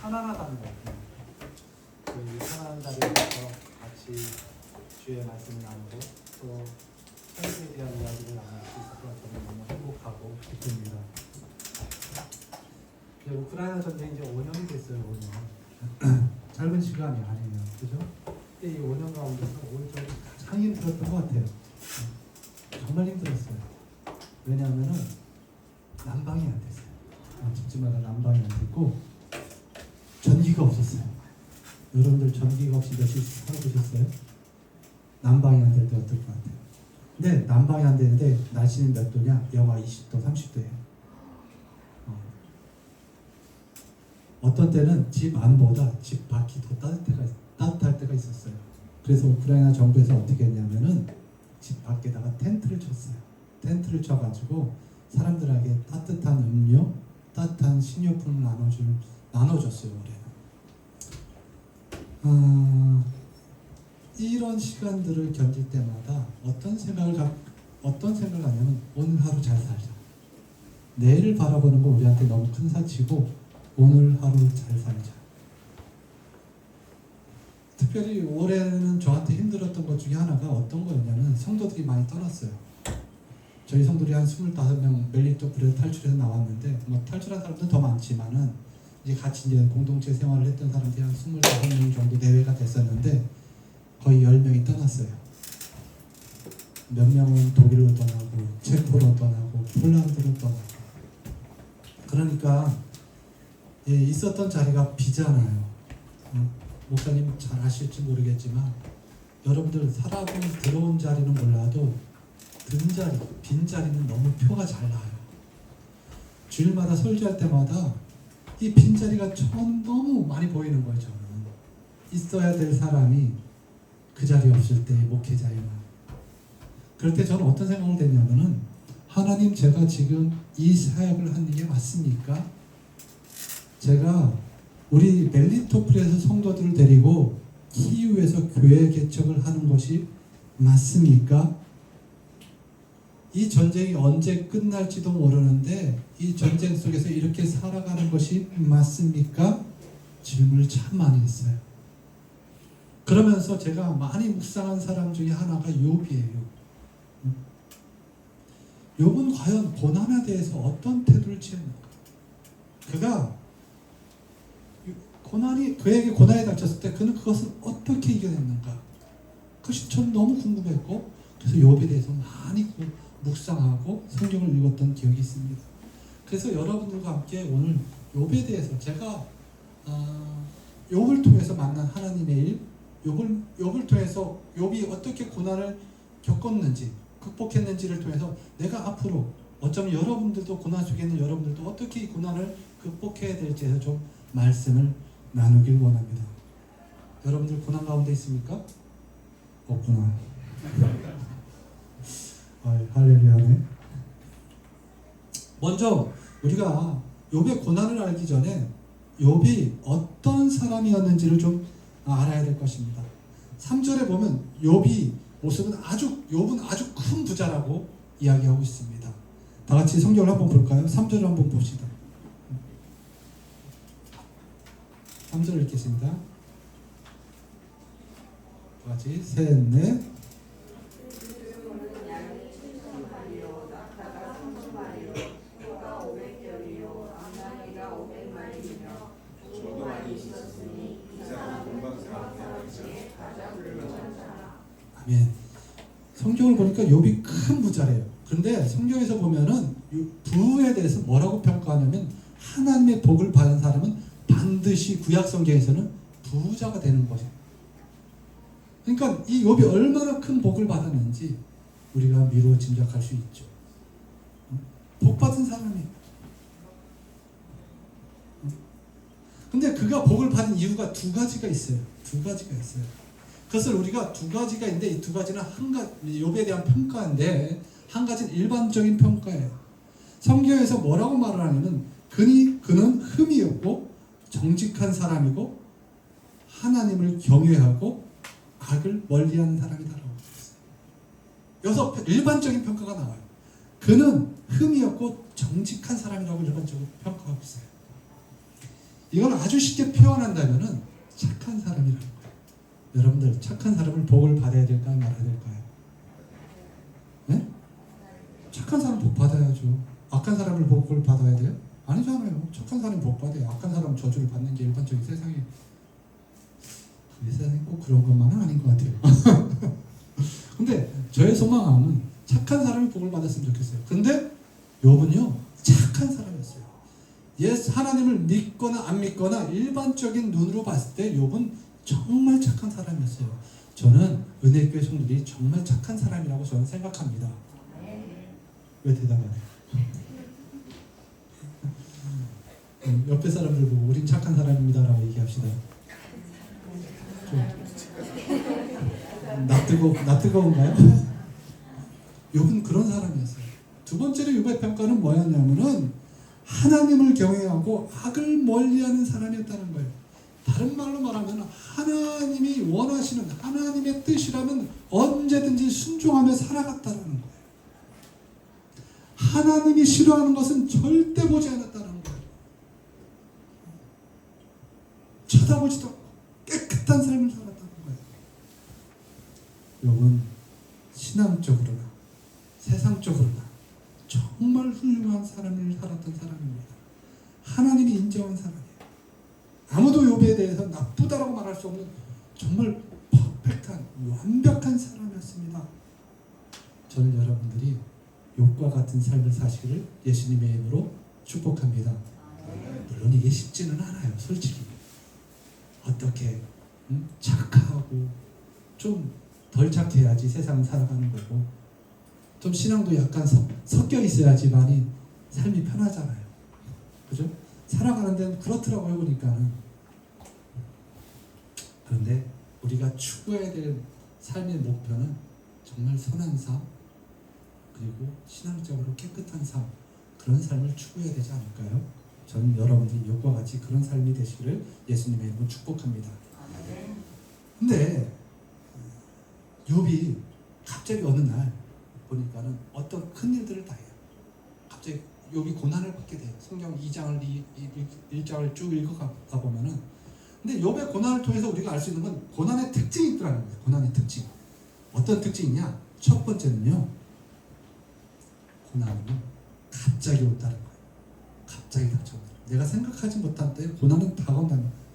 편안하다는 것 같아요. 이 편안한 자리에서 같이 주의 말씀을 나누고 또 천국에 대한 이야기를 나눌 수 있어서 저는 너무 행복하고 기쁩니다. 우크라이나 전쟁이 이제 5년이 됐어요. 5년. 짧은 시간이 아니에요. 그죠? 이 5년 가운데서 오히려 가장 힘들었던 것 같아요. 정말 힘들었어요. 왜냐하면은 난방이 안 됐어요. 집집마다 난방이 안 됐고 전기가 없었어요. 여러분들 전기가 없이 며칠 살아보셨어요? 난방이 안 될 때 어떨 것 같아요? 근데 난방이 안 되는데 날씨는 몇 도냐? 영하 20도, 30도예요. 어떤 때는 집 안보다 집 밖이 더 따뜻할 때가 있었어요. 그래서 우크라이나 정부에서 어떻게 했냐면은 집 밖에다가 텐트를 쳤어요. 텐트를 쳐가지고 사람들에게 따뜻한 음료, 따뜻한 식료품을 나눠줬어요. 올해는. 이런 시간들을 견딜 때마다 어떤 생각을 하냐면 오늘 하루 잘 살자. 내일을 바라보는 거 우리한테 너무 큰 사치고 오늘 하루 잘 살자. 특별히 올해는 저한테 힘들었던 것 중에 하나가 어떤 거였냐면 성도들이 많이 떠났어요. 저희 성도들이 한 25명 멜리토프에서 탈출해서 나왔는데 뭐 탈출한 사람들은 더 많지만은 이제 같이 이제 공동체 생활을 했던 사람들이 한 25명 정도 내외가 됐었는데 거의 10명이 떠났어요. 몇 명은 독일로 떠나고 체코로 떠나고 폴란드로 떠나고. 그러니까 있었던 자리가 비잖아요. 목사님 잘 아실지 모르겠지만 여러분들 살아본 들어온 자리는 몰라도 든 자리, 빈 자리는 너무 표가 잘 나요. 주일마다 설교할 때마다 이 빈자리가 너무 많이 보이는 거예요. 저는 있어야 될 사람이 그 자리에 없을 때 목회자에만. 그럴 때 저는 어떤 생각을 했냐면은 하나님, 제가 지금 이 사역을 하는 게 맞습니까? 제가 우리 멜리토폴에서 성도들을 데리고 키이우에서 교회 개척을 하는 것이 맞습니까? 이 전쟁이 언제 끝날지도 모르는데 이 전쟁 속에서 이렇게 살아가는 것이 맞습니까? 질문을 참 많이 했어요. 그러면서 제가 많이 묵상한 사람 중에 하나가 욥이에요. 욥은 과연 고난에 대해서 어떤 태도를 취했는가? 그가 그에게 고난이 닥쳤을 때 그는 그것을 어떻게 이겨냈는가? 그것이 전 너무 궁금했고 그래서 욥에 대해서 많이 묵상하고 성경을 읽었던 기억이 있습니다. 그래서 여러분들과 함께 오늘 욥에 대해서 제가 욥을 통해서 만난 하나님의 일, 욥을 통해서 욥이 어떻게 고난을 겪었는지 극복했는지를 통해서 내가 앞으로 어쩌면 여러분들도 고난 속에 있는 여러분들도 어떻게 이 고난을 극복해야 될지에서 좀 말씀을 나누길 원합니다. 여러분들 고난 가운데 있습니까? 없구나. 할렐루야네. 먼저 우리가 욥의 고난을 알기 전에 욥이 어떤 사람이었는지를 좀 알아야 될 것입니다. 3절에 보면 욥은 아주 큰 부자라고 이야기하고 있습니다. 다 같이 성경을 한번 볼까요? 3절을 한번 봅시다. 3절 읽겠습니다. 다 같이 셋, 넷. 아멘. 성경을 보니까 욥이 큰 부자래요. 그런데 성경에서 보면은 부에 대해서 뭐라고 평가하냐면 하나님의 복을 받은 사람은 반드시 구약 성경에서는 부자가 되는 거죠. 그러니까 이 욥이 얼마나 큰 복을 받았는지 우리가 미루어 짐작할 수 있죠. 복 받은 사람이에요. 근데 그가 복을 받은 이유가 두 가지가 있어요. 그것을 우리가 두 가지가 있는데 이 두 가지는 욥에 대한 평가인데 한 가지는 일반적인 평가예요. 성경에서 뭐라고 말을 하냐면 그는 흠이 없고 정직한 사람이고 하나님을 경외하고 악을 멀리하는 사람이다라고 했어요. 여기서 일반적인 평가가 나와요. 그는 흠이 없고 정직한 사람이라고 일반적으로 평가하고 있어요. 이건 아주 쉽게 표현한다면은 착한 사람이라는 거예요. 여러분들 착한 사람을 복을 받아야 될까요? 말아야 될까요? 네? 착한 사람 복 받아야죠. 악한 사람을 복을 받아야 돼요? 아니잖아요. 착한 사람이 복 받아요. 악한 사람은 저주를 받는 게 일반적인 세상에, 이 세상에 꼭 그런 것만은 아닌 것 같아요. 근데 저의 소망은 착한 사람이 복을 받았으면 좋겠어요. 근데 욥은요 착한 사람이었어요. 하나님을 믿거나 안 믿거나 일반적인 눈으로 봤을 때 욥은 정말 착한 사람이었어요. 저는 은혜교회 성도들이 정말 착한 사람이라고 저는 생각합니다. 왜 대답 안 해요? 옆에 사람들 보고 우린 착한 사람입니다 라고 얘기합시다. 나 뜨거운가요? 욥은 그런 사람이었어요. 두 번째로 욥의 평가는 뭐였냐면은 하나님을 경외하고 악을 멀리하는 사람이었다는 거예요. 다른 말로 말하면 하나님이 원하시는 하나님의 뜻이라면 언제든지 순종하며 살아갔다는 거예요. 하나님이 싫어하는 것은 절대 보지 않았다는 거예요. 쳐다보지도 않고 깨끗한 삶을 살았다는 거예요. 욥은 신앙적으로나 세상적으로나 정말 훌륭한 삶을 살았던 사람입니다. 하나님이 인정한 사람이에요. 아무도 욥에 대해서 나쁘다라고 말할 수 없는 정말 퍼펙트한 완벽한 사람이었습니다. 저는 여러분들이 욥과 같은 삶을 사시기를 예수님의 이름으로 축복합니다. 물론 이게 쉽지는 않아요. 솔직히 어떻게 착하고 좀 덜 착해야지 세상 살아가는 거고 좀 신앙도 약간 섞여 있어야지만이 삶이 편하잖아요. 그죠? 살아가는 데는 그렇더라고 해보니까는. 그런데 우리가 추구해야 될 삶의 목표는 정말 선한 삶 그리고 신앙적으로 깨끗한 삶 그런 삶을 추구해야 되지 않을까요? 저는 여러분들이 욥과 같이 그런 삶이 되시기를 예수님의 이름으로 축복합니다. 근데 욥이 갑자기 어느 날 보니까는 어떤 큰 일들을 다 해요. 갑자기 욥이 고난을 받게 돼요. 성경 2장을 1장을 쭉 읽어가 보면은 근데 욥의 고난을 통해서 우리가 알 수 있는 건 고난의 특징이 있더라는 거예요. 고난의 특징. 어떤 특징이냐? 첫 번째는요. 고난은 갑자기 온다는 거예요. 갑자기 닥쳐온다. 내가 생각하지 못한 때에 고난은 다가온다는 거예요.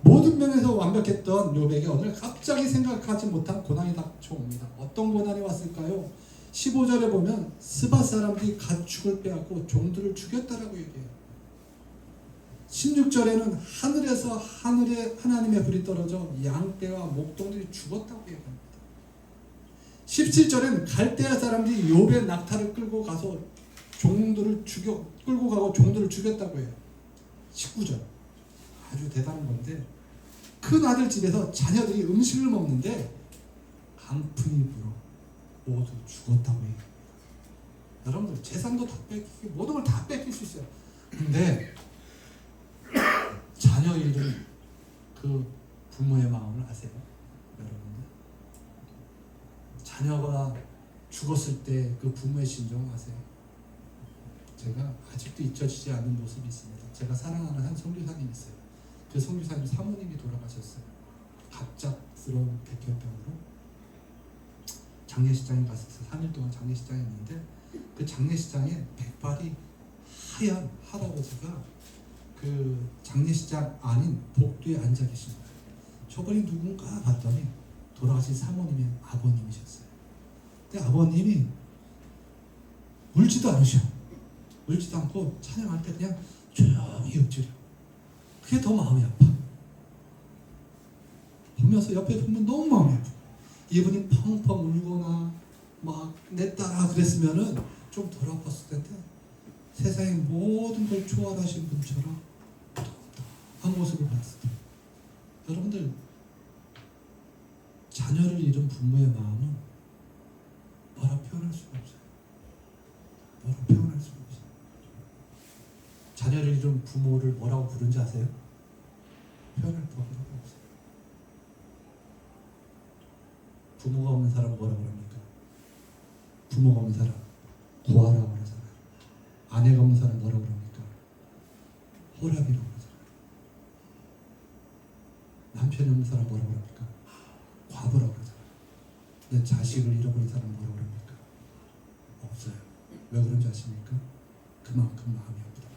모든 면에서 완벽했던 욥에게 오늘 갑자기 생각하지 못한 고난이 닥쳐옵니다. 어떤 고난이 왔을까요? 15절에 보면 스바 사람들이 가축을 빼앗고 종들을 죽였다라고 얘기해요. 16절에는 하늘에서 하나님의 불이 떨어져 양떼와 목동들이 죽었다고 얘기합니다. 17절에는 갈대아 사람들이 욥의 낙타를 끌고 가서 끌고 가고 종들을 죽였다고 해요. 19절 아주 대단한 건데 큰 아들 집에서 자녀들이 음식을 먹는데 강풍이 불어 모두 죽었다고 얘기합니다. 여러분들 재산도 다 뺏기고 모든 걸 다 뺏길 수 있어요. 근데 자녀 잃은 그 부모의 마음을 아세요? 여러분들 자녀가 죽었을 때 그 부모의 심정을 아세요? 제가 아직도 잊혀지지 않는 모습이 있습니다. 제가 사랑하는 한 선교사님이 있어요. 그 선교사님 사모님이 돌아가셨어요. 갑작스러운 백혈병으로 장례식장에 갔었어요. 3일 동안 장례식장에 있는데 그 장례식장에 백발이 하얀 할아버지가 그 장례식장 아닌 복도에 앉아 계신 거예요. 저분이 누군가 봤더니 돌아가신 사모님의 아버님이셨어요. 근데 아버님이 울지도 않으셔. 울지도 않고 찬양할 때 그냥 조용히 읊조려. 그게 더 마음이 아파. 보면서 옆에 보면 너무 마음이 아파. 이분이 펑펑 울거나 막 내 딸아 그랬으면은 좀 덜 아팠을 텐데 세상의 모든 걸 초월하신 분처럼 한 모습을 봤을 때 여러분들 자녀를 잃은 부모의 마음은 뭐라 표현할 수가 없어요. 뭐라 표현할 수가 없어요. 자녀를 잃은 부모를 뭐라고 부른지 아세요? 표현할 방법이 없어요. 부모가 없는 사람 뭐라고 합니까? 부모가 없는 사람 고아라고 그러잖아요. 아내가 없는 사람 뭐라고 합니까? 호랍이라고 그러잖아요. 남편이 없는 사람 뭐라고 그럽니까? 과부라고 그러잖아요. 내 자식을 잃어버린 사람 뭐라고 그럽니까? 없어요. 왜 그런지 아십니까? 그만큼 마음이 아프다.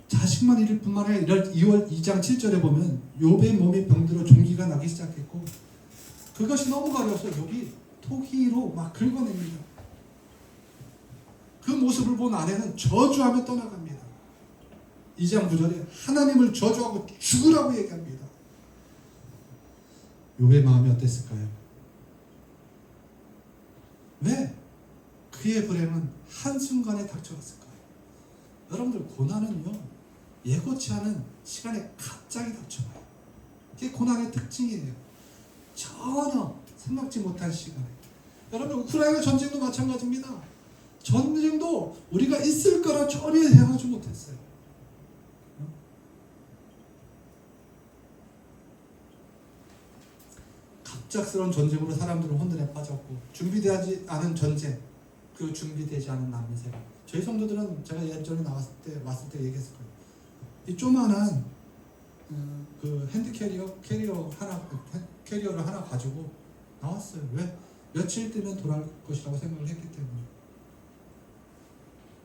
자식만 잃을 뿐만 아니라 2월 2장 7절에 보면 욥의 몸이 병들어 종기가 나기 시작했고 그것이 너무 가려서 욥이 토기로 막 긁어냅니다. 그 모습을 본 아내는 저주하며 떠나갑니다. 2장 9절에 하나님을 저주하고 죽으라고 얘기합니다. 욥의 마음이 어땠을까요? 왜? 그의 불행은 한순간에 닥쳐왔을까요? 여러분들 고난은요 예고치 않은 시간에 갑자기 닥쳐와요. 그게 고난의 특징이에요. 전혀 생각지 못한 시간에. 여러분 우크라이나 전쟁도 마찬가지입니다. 전쟁도 우리가 있을 거라 전혀 예상하지 못했어요. 갑작스러운 전쟁으로 사람들은 혼돈에 빠졌고 준비되지 않은 전쟁, 그 준비되지 않은 난민세가. 저희 성도들은 제가 예전에 왔을 때 얘기했을 거예요. 이 조그만한 그 핸드 캐리어를 하나 가지고 나왔어요. 왜? 며칠 뒤면 돌아올 것이라고 생각을 했기 때문에.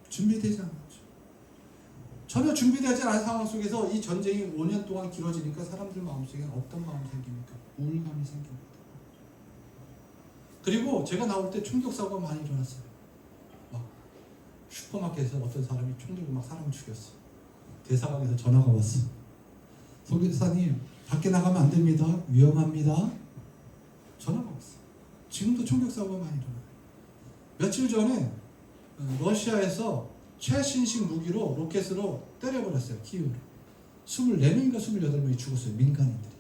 준비되지 않았죠. 전혀 준비되지 않은 상황 속에서 이 전쟁이 5년 동안 길어지니까 사람들 마음속에 어떤 마음이 생깁니까? 우울감이 생깁니다. 그리고 제가 나올 때 총격사고가 많이 일어났어요. 막 슈퍼마켓에서 어떤 사람이 총 들고 막 사람 죽였어. 대사관에서 전화가 왔어. 소개사님 밖에 나가면 안 됩니다. 위험합니다. 전화가 왔어. 지금도 총격사고가 많이 일어나요. 며칠 전에 러시아에서 최신식 무기로 로켓으로 때려버렸어요. 키이우를. 24명인가 28명이 죽었어요. 민간인들이.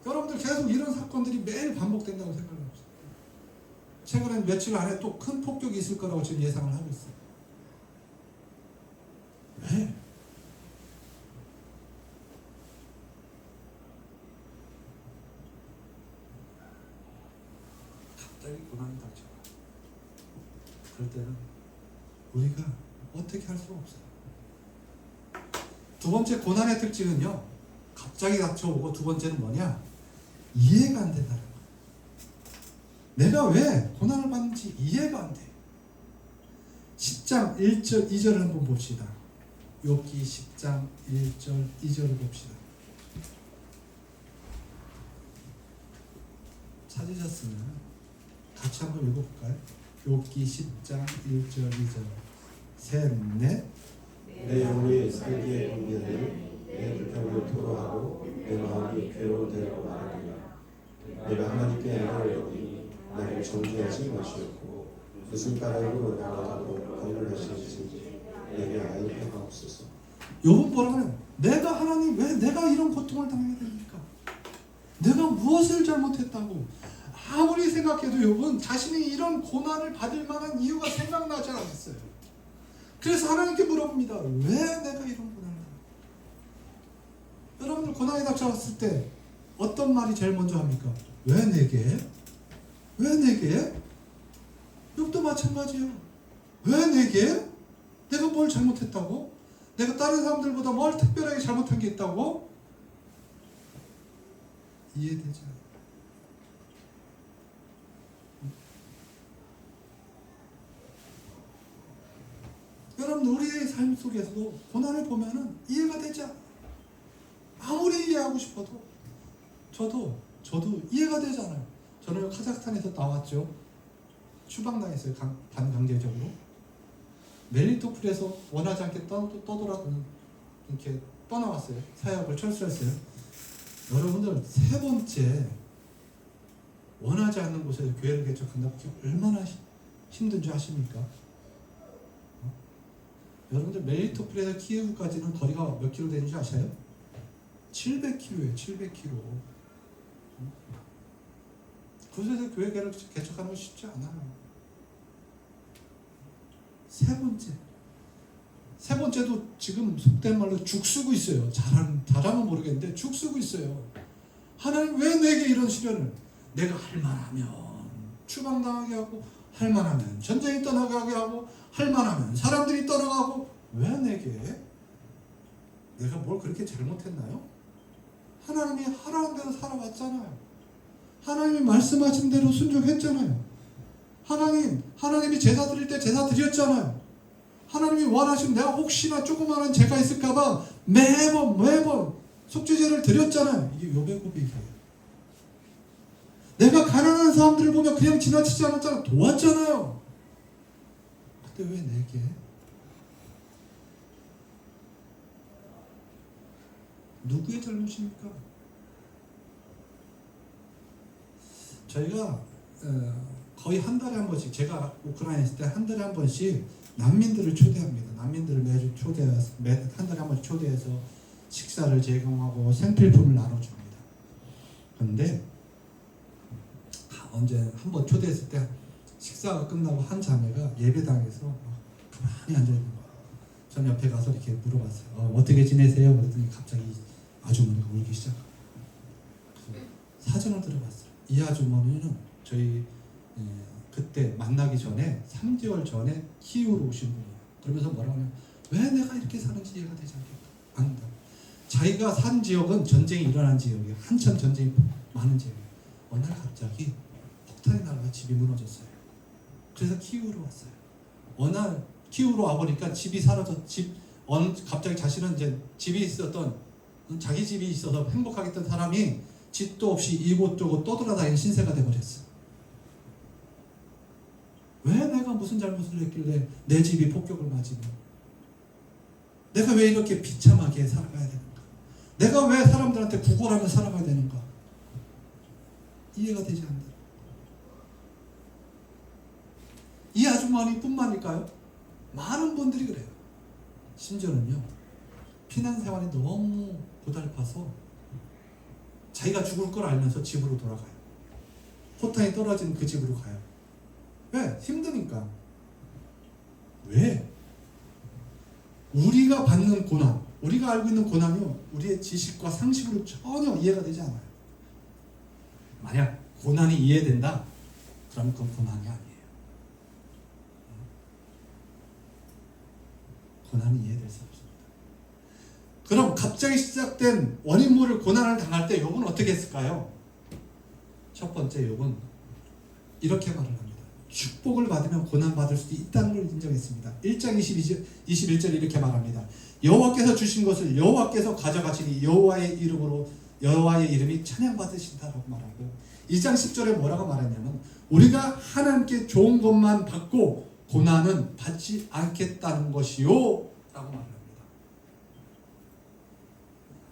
여러분들 계속 이런 사건들이 매일 반복된다고 생각합니다. 최근에 며칠 안에 또 큰 폭격이 있을 거라고 지금 예상을 하고 있어요. 왜? 갑자기 고난이 닥쳐. 그럴 때는 우리가 어떻게 할 수가 없어요. 두 번째 고난의 특징은요. 갑자기 닥쳐오고 두 번째는 뭐냐? 이해가 안 된다는 거예요. 내가 왜 고난을 받는지 이해가 안 돼. 10장 1절 2절을 한번 봅시다. 욥기 10장 1절 2절을 봅시다. 찾으셨으면 같이 한번 읽어볼까요? 욥기 10장 1절 2절 셋, 넷. 내 영혼이 살기에 분비하니 내 불평을 토로하고 내 마음이 괴로워되라고 말하리라. 내가 하나님께 애를 여기니 나를 정죄하지 마시옵고 무슨 까닭으로 나가도 건널하시는지 내게 알게 하옵소서. 욥은 뭐라고 해요? 내가 하나님 왜 내가 이런 고통을 당해야 됩니까? 내가 무엇을 잘못했다고? 아무리 생각해도 욥은 자신이 이런 고난을 받을 만한 이유가 생각나지 않았어요. 그래서 하나님께 물어봅니다. 왜 내가 이런 고난을 당해? 여러분들 고난이 닥쳐왔을 때 어떤 말이 제일 먼저 합니까? 왜 내게? 왜 내게? 욥도 마찬가지예요. 왜 내게? 내가 뭘 잘못했다고? 내가 다른 사람들보다 뭘 특별하게 잘못한 게 있다고? 이해되지 않아요. 여러분 우리의 삶 속에서도 고난을 보면은 이해가 되지 않아요. 아무리 이해하고 싶어도 저도 이해가 되지 않아요. 저는 카자흐스탄에서 나왔죠. 추방당했어요. 반강제적으로. 멜리토폴에서 원하지 않게 떠돌아 이렇게 떠나왔어요. 사역을 철수했어요. 여러분들 세 번째 원하지 않는 곳에서 교회를 개척한다고 얼마나 힘든 줄 아십니까? 여러분들 멜리토폴에서 키예우까지는 거리가 몇 킬로 되는지 아셔요? 700km예요. 700km. 그곳에서 교회를 개척하는 건 쉽지 않아요. 세 번째도 지금 속된 말로 죽쓰고 있어요. 잘하면 모르겠는데 죽쓰고 있어요. 하나님 왜 내게 이런 시련을? 내가 할만하면 추방당하게 하고, 할만하면 전쟁이 떠나게 하고, 할만하면 사람들이 떠나가고, 왜 내게? 내가 뭘 그렇게 잘못했나요? 하나님이 하라는 대로 살아왔잖아요. 하나님이 말씀하신 대로 순종했잖아요. 하나님이 제사 드릴 때 제사 드렸잖아요. 하나님이 원하시면 내가 혹시나 조그마한 죄가 있을까봐 매번 속죄제를 드렸잖아요. 이게 욥의 고백이에요. 내가 가난한 사람들을 보면 그냥 지나치지 않았잖아요. 도왔잖아요. 근데 왜 내게? 누구의 잘못입니까? 저희가 거의 한 달에 한 번씩, 제가 우크라이나에 있을 때 한 달에 한 번씩 난민들을 초대합니다. 난민들을 매주 한 달에 한 번씩 초대해서 식사를 제공하고 생필품을 나눠줍니다. 그런데 언제 한 번 초대했을 때 식사가 끝나고 한 자매가 예배당에서 가만히 앉아있는 거예요. 전 옆에 가서 이렇게 물어봤어요. 어떻게 지내세요? 그랬더니 갑자기 아주머니가 울기 시작하고, 사정을 들어봤어요. 이 아주머니는 저희 그때 만나기 전에 3개월 전에 키이우로 오신 분이에요. 그러면서 뭐라고 하냐면, 왜 내가 이렇게 사는지 이해가 되지 않는다. 자기가 산 지역은 전쟁이 일어난 지역이에요. 한참 전쟁이 많은 지역이에요. 어느 날 갑자기 폭탄이 날아가 집이 무너졌어요. 그래서 키이우로 왔어요. 어느 날 키이우로 와보니까 집이 갑자기 자신은 이제 집이 있었던, 자기 집이 있어서 행복하겠던 사람이 집도 없이 이곳저곳 떠돌아다니는 신세가 돼버렸어. 왜 내가 무슨 잘못을 했길래 내 집이 폭격을 맞으며, 내가 왜 이렇게 비참하게 살아가야 되는가? 내가 왜 사람들한테 구걸하며 살아가야 되는가? 이해가 되지 않는다. 이 아주머니뿐만일까요? 많은 분들이 그래요. 심지어는요, 피난 생활이 너무 고달파서 자기가 죽을 걸 알면서 집으로 돌아가요. 포탄이 떨어진 그 집으로 가요. 왜? 힘드니까. 왜? 우리가 받는 고난, 우리가 알고 있는 고난이요, 우리의 지식과 상식으로 전혀 이해가 되지 않아요. 만약 고난이 이해된다, 그럼 그건 고난이 아니에요. 고난이 이해될 수 없습니다. 그럼 갑자기 시작된 원인 모를 고난을 당할 때 욥은 어떻게 했을까요? 첫 번째, 욥은 이렇게 말을 합니다. 축복을 받으면 고난받을 수도 있다는 걸 인정했습니다. 1장 21절 이렇게 말합니다. 여호와께서 주신 것을 여호와께서 가져가시니 여호와의 이름이 찬양받으신다라고 말하고, 2장 10절에 뭐라고 말했냐면, 우리가 하나님께 좋은 것만 받고 고난은 받지 않겠다는 것이요 라고 말합니다.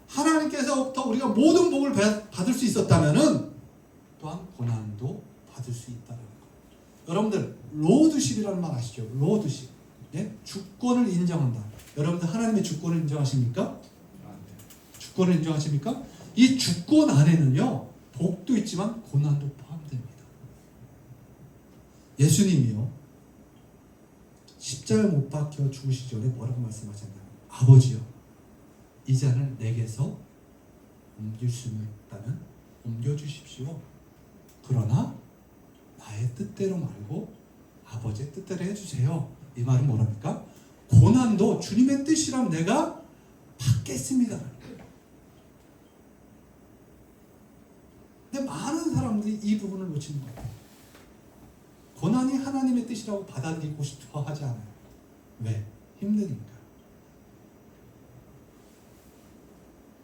하나님께서부터 우리가 모든 복을 받을 수 있었다면 또한 고난도 받을 수 있다는 것. 여러분들, 로드십이라는 말 아시죠? 로드십. 예? 주권을 인정한다. 여러분들 하나님의 주권을 인정하십니까? 주권을 인정하십니까? 이 주권 안에는요, 복도 있지만 고난도 포함됩니다. 예수님이요, 십자가에 못 박혀 죽으시기 전에 뭐라고 말씀하셨나요? 아버지요, 이 잔을 내게서 옮길 수 있다면 옮겨주십시오. 그러나 나의 뜻대로 말고 아버지의 뜻대로 해주세요. 이 말은 뭐랍니까? 고난도 주님의 뜻이라면 내가 받겠습니다. 근데 많은 사람들이 이 부분을 놓치는 거예요. 고난이 하나님의 뜻이라고 받아들이고 싶어 하지 않아요. 왜? 힘드니까.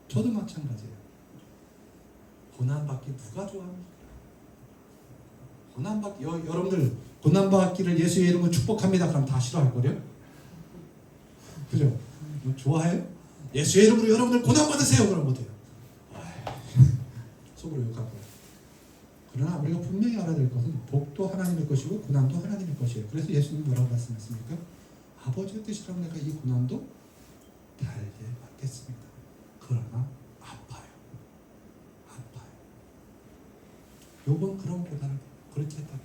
저도 마찬가지예요. 고난받기 누가 좋아합니까? 여러분들 고난받기를 예수의 이름으로 축복합니다. 그럼 다 싫어할걸요? 그죠? 좋아해요? 예수의 이름으로 여러분들 고난받으세요. 그럼 못해요. 속으로 욕할 거예요. 그러나 우리가 분명히 알아야 될 것은 복도 하나님의 것이고 고난도 하나님의 것이에요. 그래서 예수님이 뭐라고 말씀하십니까? 아버지의 뜻이라면 내가 이 고난도 달게 받겠습니다. 그러나 아파요. 욥은 그런 고난을 그렇게 했다.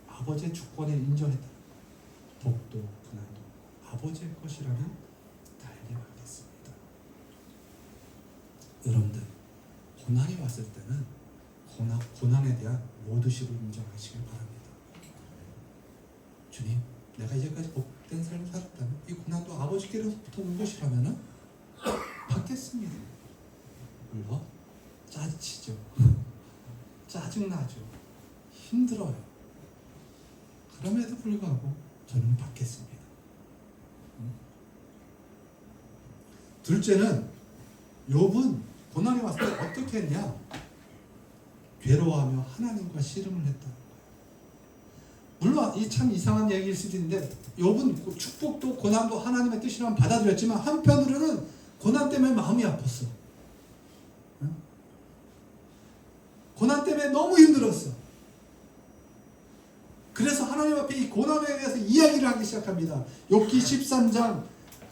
아버지의 주권을 인정했다. 복도 고난도 아버지의 것이라면 달게 받겠습니다. 여러분들, 고난이 왔을 때는 고난에 대한 로드십을 인정하시길 바랍니다. 주님, 내가 이제까지 복된 삶을 살았다면 이 고난도 아버지께로부터 온 것이라면 받겠습니다. 물론 짜치죠. 짜증나죠. 힘들어요. 그럼에도 불구하고 저는 받겠습니다. 둘째는 욥은 고난이 왔을 때 어떻게 했냐? 괴로워하며 하나님과 씨름을 했다. 물론 이 참 이상한 얘기일 수도 있는데 욥은 축복도 고난도 하나님의 뜻이라면 받아들였지만 한편으로는 고난 때문에 마음이 아팠어. 고난 때문에 너무 힘들었어. 그래서 하나님 앞에 이 고난에 대해서 이야기를 하기 시작합니다. 욥기 13장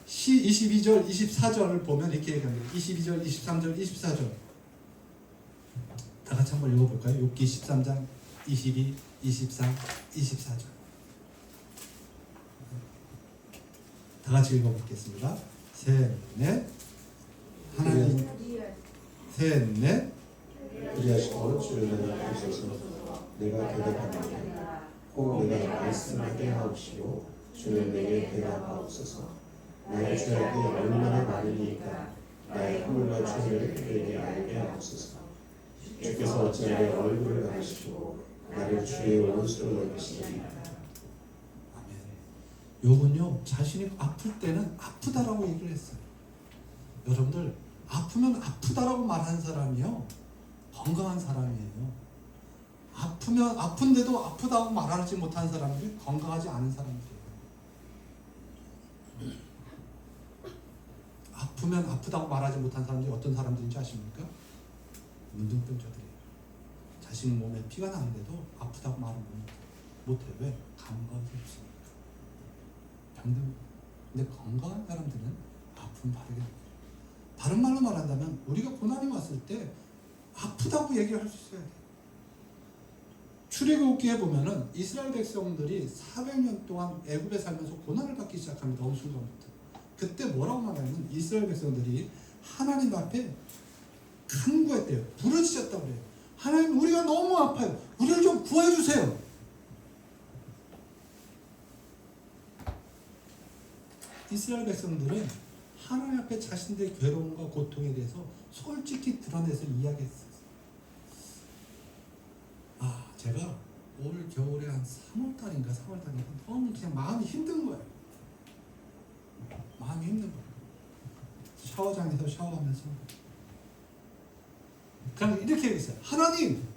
22절 24절을 보면 이렇게 얘기합니다. 22절 23절 24절 다 같이 한번 읽어볼까요? 욥기 13장 22, 24, 24절 다 같이 읽어보겠습니다. 셋, 넷 하나님 셋, 넷 그리하시고 주를 내가 부르소서 내가 대답하노니 혹 내가 말씀하게 하옵시고 주는 내게 대답하옵소서. 나의 죄악이 얼마나 많으니까 나의 허물과 죄를 그에게 알게 하옵소서. 주께서 어찌하여 얼굴을 가리시고 나를 주의 원수로 여기시나이까. 아멘. 욥은요 자신이 아플 때는 아프다라고 얘기를 했어요. 여러분들 아프면 아프다라고 말하는 사람이요 건강한 사람이에요. 아프면 아픈데도 아프다고 말하지 못하는 사람들이 건강하지 않은 사람들이에요. 아프면 아프다고 말하지 못한 사람들이 어떤 사람들인지 아십니까? 문둥병자들이에요. 자신 몸에 피가 나는데도 아프다고 말을 못해. 왜? 감각이 없으니까. 병든. 근데 건강한 사람들은 아픔 바르게 느껴요. 다른 말로 말한다면 우리가 고난이 왔을 때 아프다고 얘기할 수 있어야 돼요. 출애굽기에 보면은 이스라엘 백성들이 400년 동안 애굽에 살면서 고난을 받기 시작합니다. 어느 순간부터. 그때 뭐라고 말하냐면 이스라엘 백성들이 하나님 앞에 간구했대요. 부르짖었다고 그래요. 하나님 우리가 너무 아파요. 우리를 좀 구해주세요. 이스라엘 백성들은 하나님 앞에 자신들의 괴로움과 고통에 대해서 솔직히 드러내서 이야기했어요. 제가 올 겨울에 한 3월달인가 4월달인가 너무 그냥 마음이 힘든 거예요. 마음이 힘든 거예요. 샤워장에서 샤워하면서 그냥 이렇게 얘기했어요. 하나님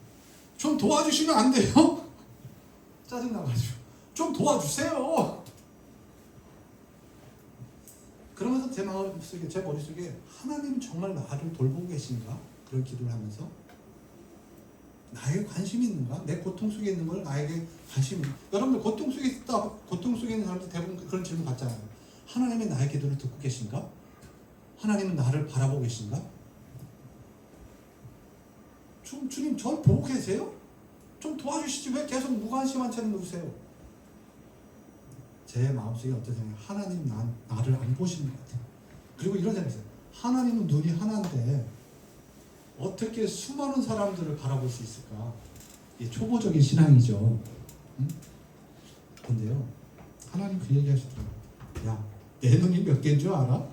좀 도와주시면 안 돼요? 짜증나가지고 좀 도와주세요. 그러면서 제 마음속에 제 머릿속에 하나님 정말 나를 돌보고 계신가? 그런 기도를 하면서 나에게 관심이 있는가? 내 고통 속에 있는 걸 나에게 관심이 있는가? 여러분들 고통 속에 있는 사람들 대부분 그런 질문 받잖아요. 하나님이 나의 기도를 듣고 계신가? 하나님은 나를 바라보고 계신가? 주님 절 보고 계세요? 좀 도와주시지 왜 계속 무관심한 채로 누구세요? 제 마음속에 어떤 생각이 하나님 나를 안 보시는 것 같아요. 그리고 이런 생각이 있어요. 하나님은 눈이 하나인데 어떻게 수많은 사람들을 바라볼 수 있을까? 이게 초보적인 신앙이죠. 응? 근데요, 하나님 그 얘기 하시더라고요. 야, 내 눈이 몇 개인 줄 알아?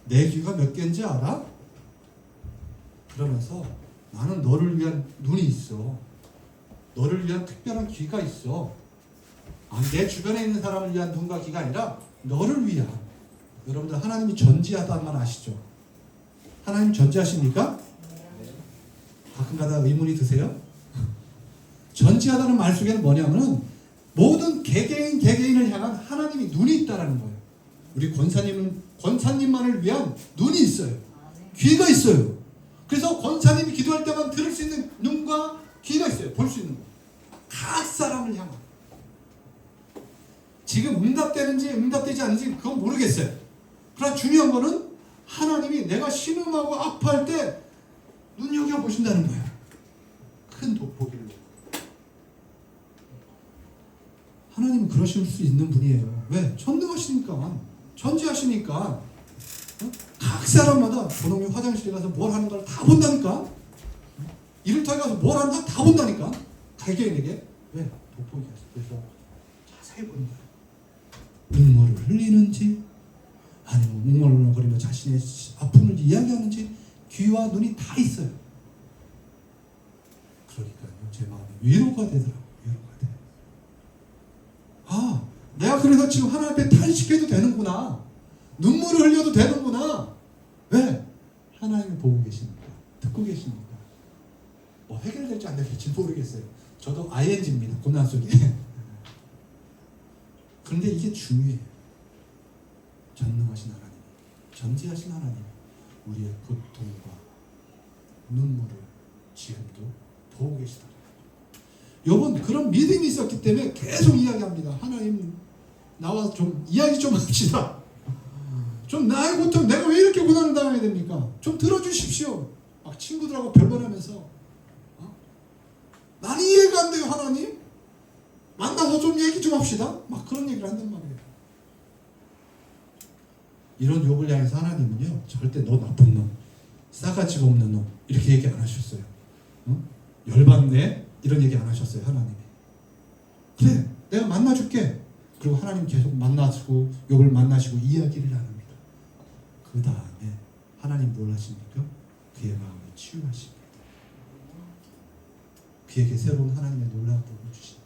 내 귀가 몇 개인지 알아? 그러면서 나는 너를 위한 눈이 있어. 너를 위한 특별한 귀가 있어. 내 주변에 있는 사람을 위한 눈과 귀가 아니라 너를 위한. 여러분들 하나님이 전지하다는 말 아시죠? 하나님 전지하십니까? 가끔가다 의문이 드세요? 전지하다는 말 속에는 뭐냐면은 모든 개개인을 향한 하나님이 눈이 있다라는 거예요. 우리 권사님만을 위한 눈이 있어요. 귀가 있어요. 그래서 권사님이 기도할 때만 들을 수 있는 눈과 귀가 있어요. 볼 수 있는 거. 각 사람을 향한. 지금 응답되는지 응답되지 않는지 그건 모르겠어요. 그러나 중요한 거는 하나님이 내가 신음하고 아파할 때 눈여겨보신다는 거예요. 큰 돋보기를. 하나님은 그러실 수 있는 분이에요. 왜? 전능하시니까. 전지하시니까. 각 사람마다 저놈이 화장실에 가서 뭘 하는 걸 다 본다니까. 일터에 가서 뭘 하는가 다 본다니까. 개개인에게. 왜? 돋보기가 있어. 그래서 자세히 보는 거예요. 눈물을 흘리는지 아니면 웅얼웅얼거리며 자신의 아픔을 이야기하는지 귀와 눈이 다 있어요. 그러니까요, 제 마음이 위로가 되더라고요. 위로가 돼. 아, 내가 그래서 지금 하나님 앞에 탄식해도 되는구나. 눈물을 흘려도 되는구나. 왜? 하나님이 보고 계시니까, 듣고 계시니까. 뭐 해결될지 안 될지 모르겠어요. 저도 ING입니다. 고난 속에. 그런데 이게 중요해요. 전능하신 하나님, 전지하신 하나님, 우리의 고통과 눈물을 지금도 보고 계시다. 여러분, 그런 믿음이 있었기 때문에 계속 이야기합니다. 하나님, 나와 좀 이야기 좀 합시다. 좀 나의 고통, 내가 왜 이렇게 고난을 당해야 됩니까? 좀 들어주십시오. 막 친구들하고 변론하면서, 나는 이해가 안 돼요, 하나님. 만나서 좀 얘기 좀 합시다. 막 그런 얘기를 한단 말이에요. 이런 욥을 향해서 하나님은요, 절대 너 나쁜 놈, 싸가지가 없는 놈, 이렇게 얘기 안 하셨어요. 열받네? 이런 얘기 안 하셨어요, 하나님이. 그래, 내가 만나줄게. 그리고 하나님 계속 만나시고 욥을 만나시고 이야기를 나눕니다. 그 다음에 하나님 뭘 하십니까? 그의 마음을 치유하십니다. 그에게 새로운 하나님의 놀라운 복을 주십니다.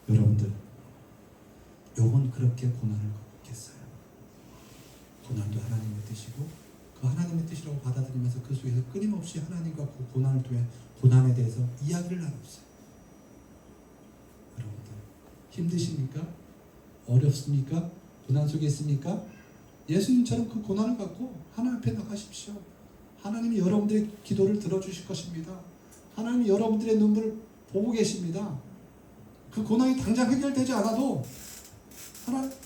여러분들, 욥은 그렇게 고난을 겪겠어요. 고난도 하나님의 뜻이고 그 하나님의 뜻이라고 받아들이면서 그 속에서 끊임없이 하나님과 그 고난을 통해 고난에 대해서 이야기를 나눴어요. 여러분들, 힘드십니까? 어렵습니까? 고난 속에 있습니까? 예수님처럼 그 고난을 갖고 하나님 앞에 나가십시오. 하나님이 여러분들의 기도를 들어주실 것입니다. 하나님이 여러분들의 눈물을 보고 계십니다. 그 고난이 당장 해결되지 않아도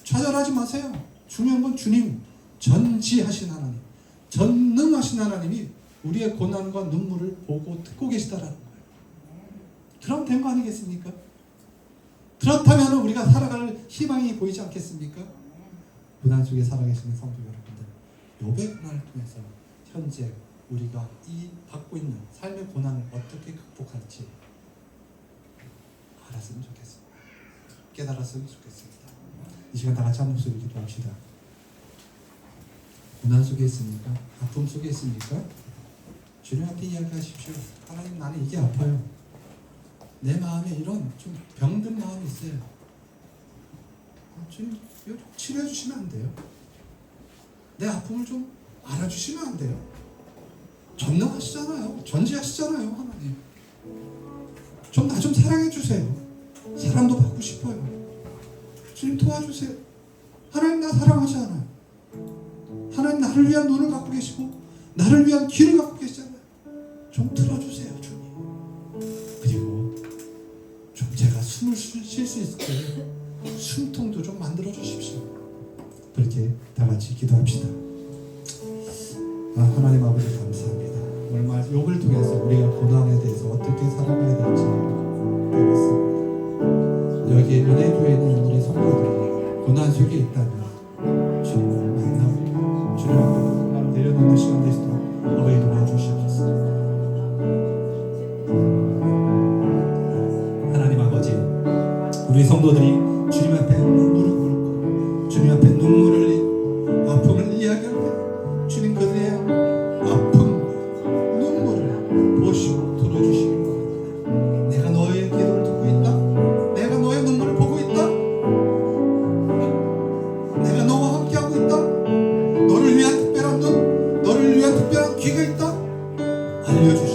좌절하지 마세요. 중요한 건 주님, 전지하신 하나님, 전능하신 하나님이 우리의 고난과 눈물을 보고 듣고 계시다라는 거예요. 그럼 된 거 아니겠습니까? 그렇다면 우리가 살아갈 희망이 보이지 않겠습니까? 고난 속에 살아계시는 성도 여러분들, 욥의 고난을 통해서 현재 우리가 이 받고 있는 삶의 고난을 어떻게 극복할지 알았으면 좋겠습니다. 깨달았으면 좋겠습니다. 이 시간 다 같이 한 목소리 기도합시다. 고난 속에 있습니까? 아픔 속에 있습니까? 주님 앞에 이야기하십시오. 하나님, 나는 이게 아파요. 내 마음에 이런 좀 병든 마음이 있어요. 주님, 이거 좀 치료해 주시면 안 돼요? 내 아픔을 좀 알아주시면 안 돼요? 전능하시잖아요. 전지하시잖아요, 하나님. 좀 나 좀 사랑해 주세요. 사랑도 받고 싶어요. 주님 도와주세요. 하나님, 나 사랑하지 않아요. 하나님, 나를 위한 눈을 갖고 계시고 나를 위한 귀를 갖고 계시잖아요. 좀 들어주세요, 주님. 그리고 좀 제가 숨을 쉴 수 있을 때 숨통도 좀 만들어 주십시오. 그렇게 다 같이 기도합시다. 하나님 아버지, 감사합니다. 오늘 욥을 통해서 우리가 고난에 대해서 어떻게 살아가야 될지 배웠습니다. 여기 은혜교회에 있는 우리 성도들이 고난 속에 있다면 주님을 만나고 주님 앞에 나를 내려놓는 시간 되시도록 어버이 도와주시옵소서. 하나님 아버지, 우리 성도들이 주님 앞에 무릎 꿇고 주님 앞에 눈물을 흘리고 아픔을 이야기할 때 주님 그들의 아픔과 눈물을 보시고 들어주시기 바랍니다. 내가 너의 기도를 듣고 있다. 내가 너의 눈물을 보고 있다. 내가 너와 함께하고 있다. 너를 위한 특별한 눈, 너를 위한 특별한 귀가 있다. 알려주시옵소서.